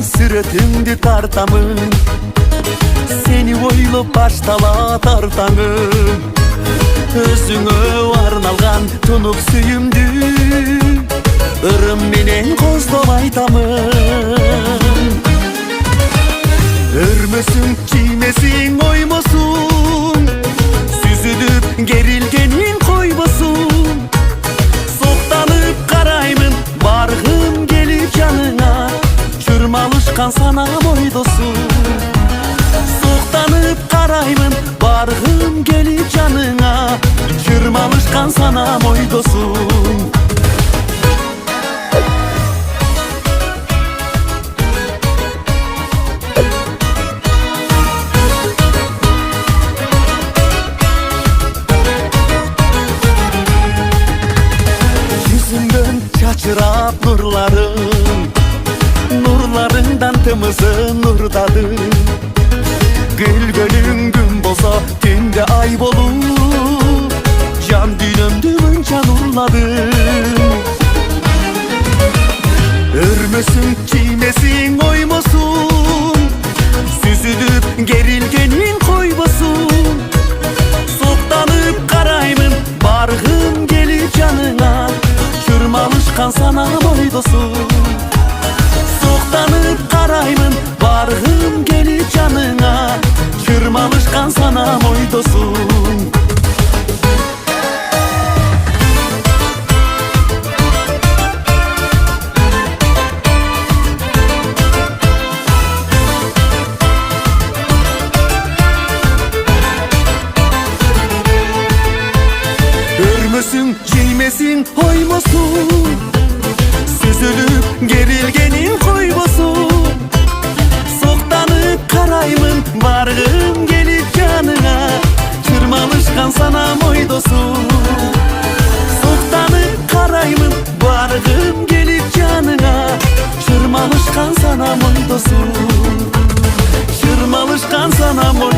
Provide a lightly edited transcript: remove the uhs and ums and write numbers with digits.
ben süretimdi tartamın. Seni oylop baştala tartanım. Özüңө arналган tunup sүйүмдү ырым менен коздоп айтамын. Өрмөсүң, киймесиң, оймосуң, сүзүлүп керилгенин койбосуң. Соктанып караймын, баргым келип жаныңа, чурмалышкан санам ойдосуң. Соктанып караймын, баргым келип жаныңа, чурмалышкан санам ойдосуң. Çırap nurlarım, nurlarından tımızı nurdadım. Gülgönün gün boza, günde ay bolup, can dünümdü münce nurladım. Örmösün, kiymesin, oymosun, süzülüp gerilgenin koybosun. Soktanıp karayımın, bargım gelip canına, çırmalışkan sana boydosun. Soktanıp karayımın, bargım gelip canına, çırmalışkan sana boydosun. Örmösün, kiymesin, oymosun, süzülüp gerilgenin koybosun. Soktanıp karayımın, bargım gelip canına, çırmalışkan sana moydosun. Soktanıp karayımın, bargım gelip canına, çırmalışkan sana moydosun. Çırmalışkan sana moydosun.